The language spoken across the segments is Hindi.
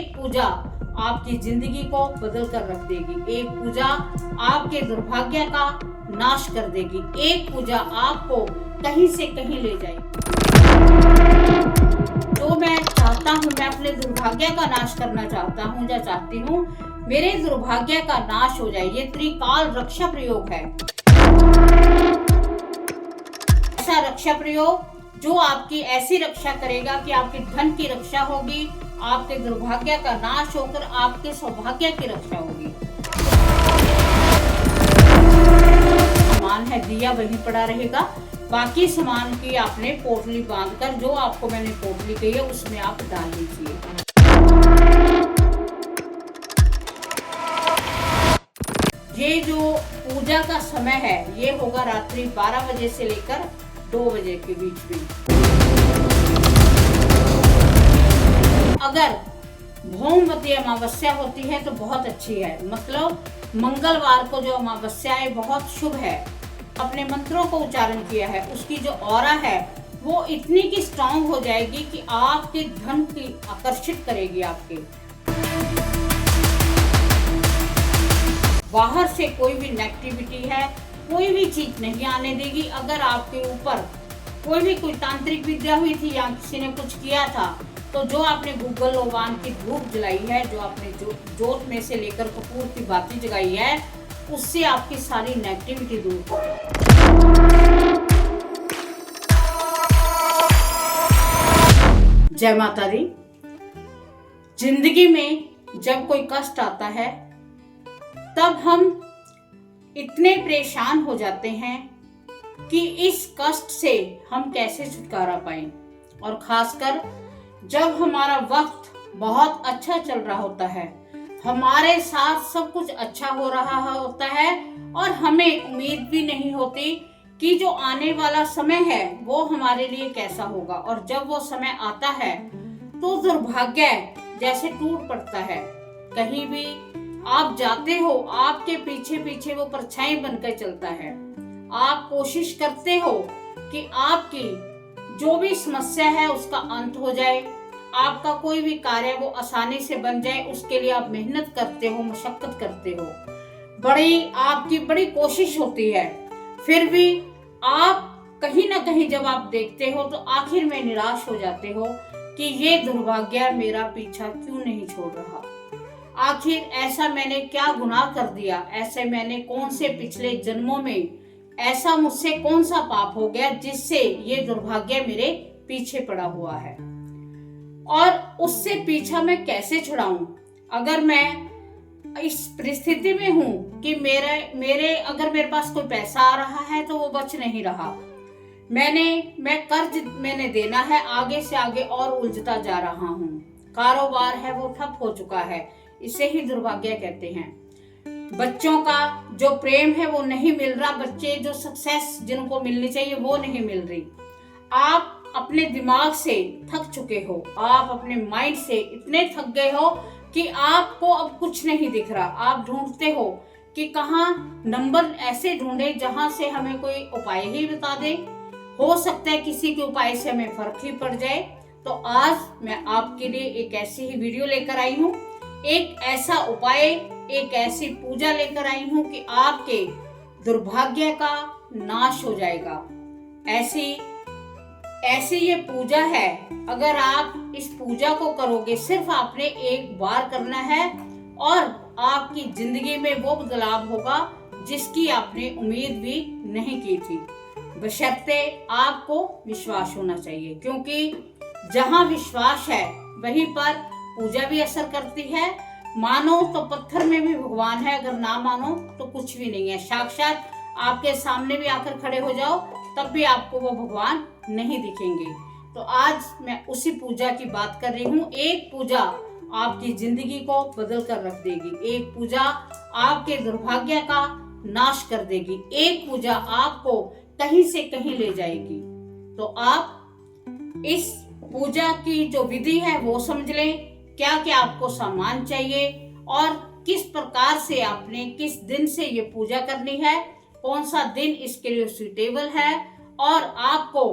एक पूजा आपकी जिंदगी को बदल कर रख देगी। एक पूजा आपके दुर्भाग्य का नाश कर देगी। एक पूजा आपको कहीं से कहीं ले जाएगी। जो मैं चाहता हूँ, मैं अपने दुर्भाग्य का नाश करना चाहता हूँ या चाहती हूँ, मेरे दुर्भाग्य का नाश हो जाए। ये त्रिकाल रक्षा प्रयोग है। ऐसा रक्षा प्रयोग जो आपकी ऐसी रक्षा करेगा कि आपके धन की रक्षा होगी, आपके दुर्भाग्य का नाश होकर आपके सौभाग्य की रक्षा होगी। सामान है दिया वहीं पड़ा रहेगा, बाकी सामान की आपने पोटली बांधकर, जो आपको मैंने पोटली कही है उसमें आप डाल दीजिए। ये जो पूजा का समय है ये होगा रात्रि 12 बजे से लेकर 2 बजे के बीच में। अगर भौमवती अमावस्या होती है तो बहुत अच्छी है, मतलब मंगलवार को जो अमावस्या है बहुत शुभ है। अपने मंत्रों को उच्चारण किया है, उसकी जो ऑरा है वो इतनी की स्ट्रांग हो जाएगी कि आपके धन की आकर्षित करेगी। आपके बाहर से कोई भी नेगेटिविटी है, कोई भी चीज नहीं आने देगी। अगर आपके ऊपर कोई तांत्रिक विद्या हुई थी या किसी ने कुछ किया था, तो जो आपने गूगल लोबान की धूप जलाई है, जो आपने जोत में से लेकर कपूर की बाती जगाई है, उससे आपकी सारी नेगेटिविटी दूर हो। जय माता दी। जिंदगी में जब कोई कष्ट आता है तब हम इतने परेशान हो जाते हैं कि इस कष्ट से हम कैसे छुटकारा पाएं। और खासकर जब हमारा वक्त बहुत अच्छा चल रहा होता है, हमारे साथ सब कुछ अच्छा हो रहा होता है और हमें उम्मीद भी नहीं होती कि जो आने वाला समय है वो हमारे लिए कैसा होगा। और जब वो समय आता है तो दुर्भाग्य जैसे टूट पड़ता है। कहीं भी आप जाते हो, आपके पीछे पीछे वो परछाई बनकर चलता है। आप कोशिश करते हो कि आपकी जो भी समस्या है उसका अंत हो जाए, आपका कोई भी कार्य वो आसानी से बन जाए, उसके लिए आप मेहनत करते हो, मशक्कत करते हो, आपकी बड़ी कोशिश होती है। फिर भी आप कहीं ना कहीं जब आप देखते हो तो आखिर में निराश हो जाते हो कि ये दुर्भाग्य मेरा पीछा क्यों नहीं छोड़ रहा। आखिर ऐसा मैंने क्या गुनाह कर दिया, ऐसे मैंने कौन से पिछले जन्मों में ऐसा मुझसे कौन सा पाप हो गया जिससे ये दुर्भाग्य मेरे पीछे पड़ा हुआ है, और उससे पीछा मैं कैसे छुड़ाऊं। अगर मैं इस परिस्थिति में हूं कि अगर मेरे पास कोई पैसा आ रहा है तो वो बच नहीं रहा, मैं कर्ज मैंने देना है, आगे से आगे और उलझता जा रहा हूं, कारोबार है वो ठप हो चुका है, इसे ही दुर्भाग्य कहते हैं। बच्चों का जो प्रेम है वो नहीं मिल रहा, बच्चे जो सक्सेस जिनको मिलनी चाहिए वो नहीं मिल रही। आप अपने दिमाग से थक चुके हो, आप अपने माइंड से इतने थक गए हो कि आपको अब कुछ नहीं दिख रहा। आप ढूंढते हो कि कहाँ नंबर ऐसे ढूंढे जहां से हमें कोई उपाय ही बता दे। हो सकता है किसी के उपाय से हमें फर्क ही पड़ जाए। तो आज मैं आपके लिए एक ऐसी ही वीडियो लेकर आई हूँ, एक ऐसा उपाय, एक ऐसी पूजा लेकर आई हूँ कि आपके दुर्भाग्य का नाश हो जाएगा। ऐसी ये पूजा है। अगर आप इस पूजा को करोगे, सिर्फ आपने एक बार करना है और आपकी जिंदगी में वो बदलाव होगा जिसकी आपने उम्मीद भी नहीं की थी। बशर्ते आपको विश्वास होना चाहिए, क्योंकि जहाँ विश्वास है वहीं पर पूजा भी असर करती है। मानो तो पत्थर में भी भगवान है, अगर ना मानो तो कुछ भी नहीं है। साक्षात आपके सामने भी आकर खड़े हो जाओ तब भी आपको वो भगवान नहीं दिखेंगे। तो आज मैं उसी पूजा की बात कर रही हूँ। एक पूजा आपकी जिंदगी को बदल कर रख देगी। एक पूजा आपके दुर्भाग्य का नाश कर देगी। एक पूजा आपको कहीं से कहीं ले जाएगी। तो आप इस पूजा की जो विधि है वो समझ लें। क्या क्या आपको सामान चाहिए और किस प्रकार से आपने किस दिन से ये पूजा करनी है, कौन सा दिन इसके लिए सुटेबल है और आपको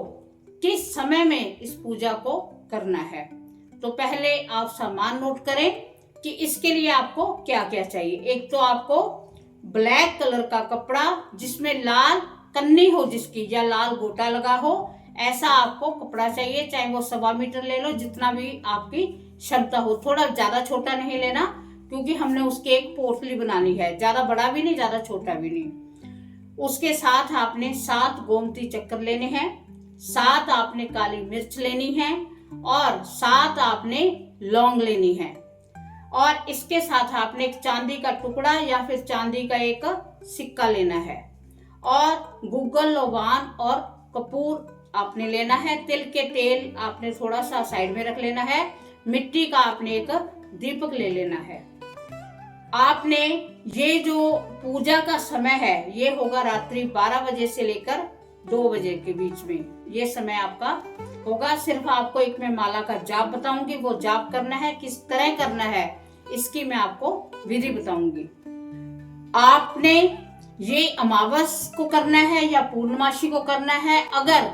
किस समय में इस पूजा को करना है। तो पहले आप सामान नोट करें कि इसके लिए आपको क्या क्या चाहिए। एक तो आपको ब्लैक कलर का कपड़ा जिसमें लाल कन्नी हो जिसकी, या लाल गोटा लगा हो, ऐसा आपको कपड़ा चाहिए। चाहे वो 1.25 मीटर ले लो, जितना भी आपकी क्षमता हो। थोड़ा ज्यादा छोटा नहीं लेना, क्योंकि हमने उसकी एक पोटली बनानी है, ज्यादा बड़ा भी नहीं ज्यादा छोटा भी नहीं। उसके साथ आपने 7 गोमती चक्कर लेने हैं, 7 आपने काली मिर्च लेनी है, और 7 आपने लौंग लेनी है। और इसके साथ आपने एक चांदी का टुकड़ा या फिर चांदी का एक सिक्का लेना है, और गूगल लोबान और कपूर आपने लेना है। तिल के तेल आपने थोड़ा सा साइड में रख लेना है। मिट्टी का आपने एक दीपक ले लेना है। आपने ये जो पूजा का समय है ये होगा रात्रि 12 बजे से लेकर 2 बजे के बीच में, ये समय आपका होगा। सिर्फ आपको एक मैं माला का जाप बताऊंगी, वो जाप करना है, किस तरह करना है इसकी मैं आपको विधि बताऊंगी। आपने ये अमावस को करना है या पूर्णमासी को करना है। अगर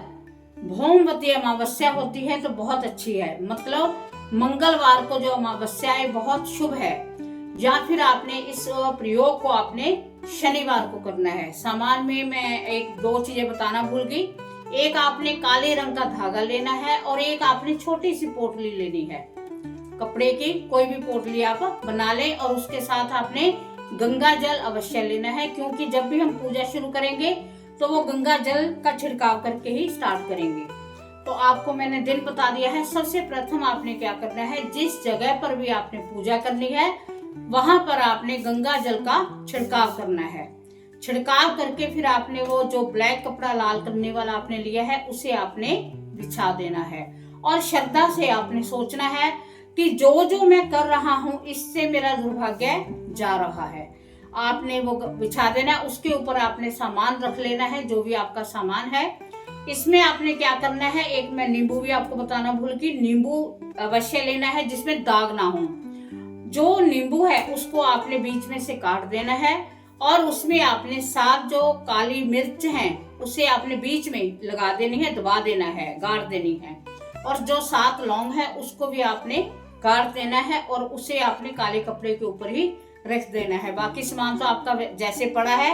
भौमवती अमावस्या होती है तो बहुत अच्छी है, मतलब मंगलवार को जो अमावस्या है बहुत शुभ है। या फिर आपने इस प्रयोग को आपने शनिवार को करना है। सामान में मैं 1-2 चीजें बताना भूल गई। एक आपने काले रंग का धागा लेना है, और एक आपने छोटी सी पोटली लेनी है कपड़े की, कोई भी पोटली आप बना लें। और उसके साथ आपने गंगा जल अवश्य लेना है, क्योंकि जब भी हम पूजा शुरू करेंगे तो वो गंगा जल का छिड़काव करके ही स्टार्ट करेंगे। तो आपको मैंने दिन बता दिया है। सबसे प्रथम आपने क्या करना है, जिस जगह पर भी आपने पूजा करनी है वहां पर आपने गंगा जल का छिड़काव करना है। छिड़काव करके फिर आपने वो जो ब्लैक कपड़ा लाल करने वाला आपने लिया है उसे आपने बिछा देना है, और श्रद्धा से आपने सोचना है कि जो जो मैं कर रहा हूँ इससे मेरा दुर्भाग्य जा रहा है। आपने वो बिछा देना। उसके ऊपर आपने सामान रख लेना है, जो भी आपका सामान है। इसमें आपने क्या करना है, एक मैं नींबू भी आपको बताना भूल गई, नींबू अवश्य लेना है जिसमें दाग ना हो। जो नींबू है उसको आपने बीच में से काट देना है, और उसमें आपने 7 जो काली मिर्च हैं उसे आपने बीच में लगा देनी है, दबा देना है, गाड़ देनी है। और जो 7 लौंग है उसको भी आपने गाड़ देना है, और उसे आपने काले कपड़े के ऊपर ही रख देना है। बाकी सामान तो आपका जैसे पड़ा है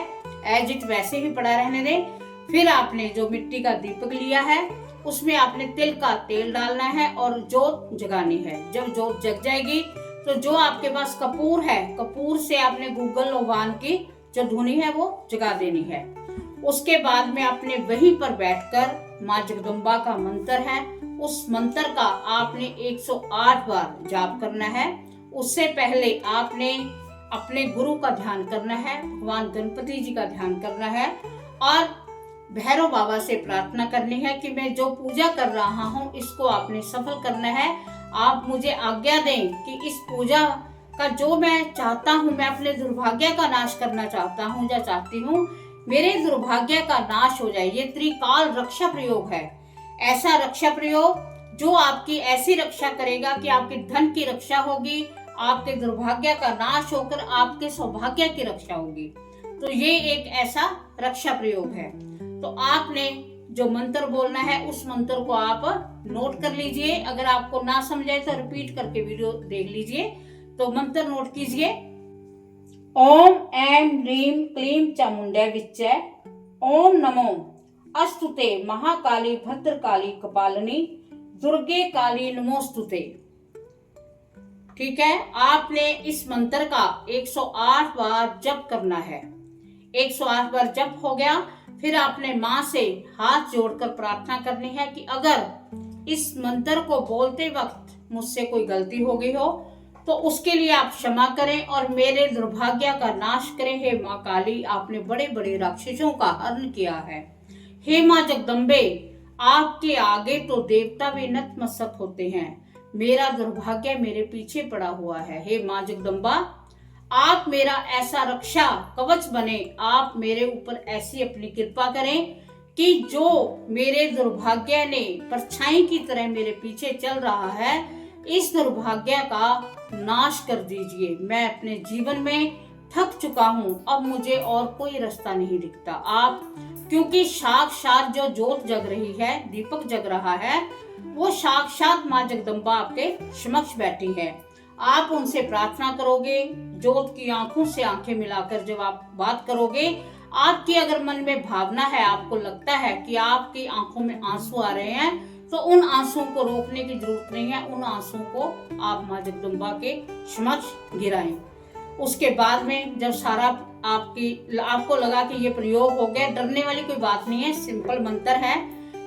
एज इट वैसे ही पड़ा रहने दें। फिर आपने जो मिट्टी का दीपक लिया है उसमें आपने तिल का तेल डालना है और जोत जगानी है। जब जोत जग जाएगी तो जो आपके पास कपूर है, कपूर से आपने गूगल लोबान की जो धुनी है वो जगा देनी है। उसके बाद में आपने वहीं पर बैठकर माँ जगदम्बा का मंत्र है, उस मंत्र का आपने 108 बार जाप करना है। उससे पहले आपने अपने गुरु का ध्यान करना है, भगवान गणपति जी का ध्यान करना है, और भैरव बाबा से प्रार्थना करनी है कि मैं जो पूजा कर रहा हूँ इसको आपने सफल करना है। आप मुझे आज्ञा दें कि इस पूजा का जो मैं चाहता हूँ, मैं अपने दुर्भाग्य का नाश करना चाहता हूँ या चाहती हूँ, मेरे दुर्भाग्य का नाश हो जाए। ये त्रिकाल रक्षा प्रयोग है, ऐसा रक्षा प्रयोग जो आपकी ऐसी रक्षा करेगा कि आपके धन की रक्षा होगी, आपके दुर्भाग्य का नाश होकर आपके सौभाग्य की रक्षा होगी। तो ये एक ऐसा रक्षा प्रयोग है। तो आपने जो मंत्र बोलना है उस मंत्र को आप नोट कर लीजिए। अगर आपको ना समझे तो रिपीट करके वीडियो देख लीजिए। तो मंत्र नोट कीजिए। ओम ऐं ह्रीं क्लीं चामुंडा विच्चे ओम नमो अस्तुते महाकाली भद्रकाली कपालिनी दुर्गे काली नमोस्तुते। ठीक है, आपने इस मंत्र का 108 बार जप करना है। 108 बार जप हो गया, फिर आपने माँ से हाथ जोड़कर प्रार्थना करनी है कि अगर इस मंत्र को बोलते वक्त मुझसे कोई गलती हो गई हो तो उसके लिए आप क्षमा करें और मेरे दुर्भाग्य का नाश करें। हे माँ काली, आपने बड़े बड़े राक्षसों का हरण किया है। हे माँ जगदम्बे, आपके आगे तो देवता भी नतमस्तक होते हैं। मेरा दुर्भाग्य मेरे पीछे पड़ा हुआ है। हे माँ जगदम्बा, आप मेरा ऐसा रक्षा कवच बने। आप मेरे ऊपर ऐसी अपनी कृपा करें कि जो मेरे दुर्भाग्य ने परछाई की तरह मेरे पीछे चल रहा है, इस दुर्भाग्य का नाश कर दीजिए। मैं अपने जीवन में थक चुका हूँ, अब मुझे और कोई रास्ता नहीं दिखता। आप, क्योंकि साक्षात जो जोत जग रही है, दीपक जग रहा है, वो साक्षात माँ जगदम्बा आपके समक्ष बैठी है। आप उनसे प्रार्थना करोगे, जोत की आंखों से आंखें मिलाकर जब आप बात करोगे, आपकी अगर मन में भावना है, आपको लगता है कि आपकी आंखों में आंसू आ रहे हैं, तो उन आंसुओं को रोकने की जरूरत नहीं है। उन आंसुओं को आप माँ जगदम्बा के समक्ष गिराएं। उसके बाद में जब सारा आपको लगा कि ये प्रयोग हो गया, डरने वाली कोई बात नहीं है, सिंपल मंत्र है।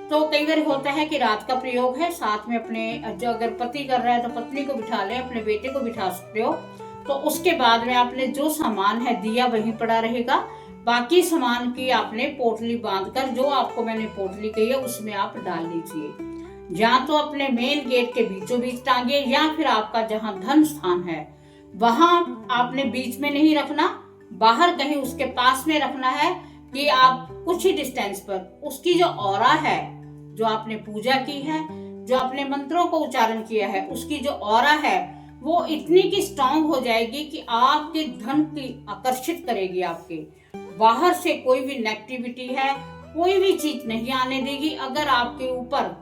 तो कई बार होता है कि रात का प्रयोग है, साथ में अपने जो अगर पति कर रहा है तो पत्नी को बिठा ले, अपने बेटे को बिठा सकते हो। तो उसके बाद में आपने जो सामान है, दिया वहीं पड़ा रहेगा, बाकी सामान की आपने पोटली बांधकर, जो आपको मैंने पोटली कही है उसमें आप डाल लीजिए। या तो अपने मेन गेट के बीचों बीच टांगे, या फिर आपका जहां धन स्थान है वहां आपने बीच में नहीं रखना, बाहर कहीं उसके पास में रखना है, कि आप कुछ ही डिस्टेंस पर उसकी जो ऑरा है, जो आपने पूजा की है, जो आपने मंत्रों को उच्चारण किया है, उसकी जो ऑरा है वो इतनी की स्ट्रांग हो जाएगी कि आपके धन की आकर्षित करेगी। आपके बाहर से कोई भी नेगेटिविटी है, कोई भी चीज नहीं आने देगी। अगर आपके ऊपर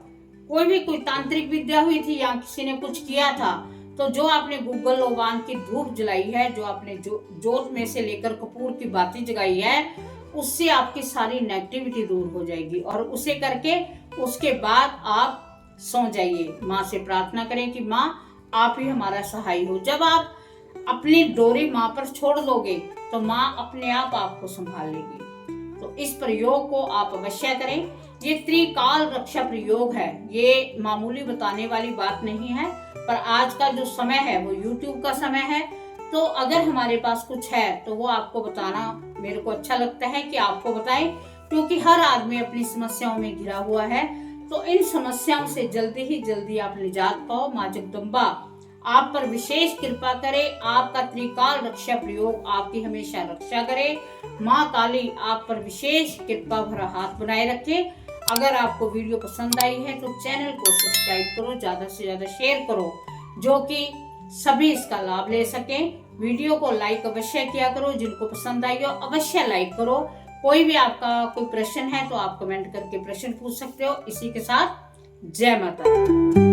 कोई तांत्रिक विद्या हुई थी या किसी ने कुछ किया था, तो जो आपने गूगल लोबान की धूप जलाई है, जो आपने जोत में से लेकर कपूर की बाती जगाई है, उससे आपकी सारी नेगेटिविटी दूर हो जाएगी। और उसे करके उसके बाद आप सो जाइए, माँ से प्रार्थना करें कि माँ आप ही हमारा सहाय हो। जब आप अपनी डोरी माँ पर छोड़ दोगे तो माँ अपने आप आपको संभाल लेगी। तो इस प्रयोग को आप अवश्य करें। ये त्रिकाल रक्षा प्रयोग है, ये मामूली बताने वाली बात नहीं है, पर आज का जो समय है वो YouTube का समय है। तो अगर हमारे पास कुछ है तो वो आपको बताना मेरे को अच्छा लगता है कि आपको बताएं, क्योंकि हर आदमी अपनी समस्याओं में घिरा हुआ है। तो इन समस्याओं से जल्दी ही जल्दी आप निजात पाओ। माँ जगदम्बा आप पर विशेष कृपा करे, आपका त्रिकाल रक्षा प्रयोग आपकी हमेशा रक्षा करे। माँ काली आप पर विशेष कृपा भरा हाथ बनाए रखे। अगर आपको वीडियो पसंद आई है तो चैनल को सब्सक्राइब करो, ज्यादा से ज्यादा शेयर करो, जो कि सभी इसका लाभ ले सकें। वीडियो को लाइक अवश्य किया करो, जिनको पसंद आई हो अवश्य लाइक करो। कोई भी आपका कोई प्रश्न है तो आप कमेंट करके प्रश्न पूछ सकते हो। इसी के साथ जय माता दी।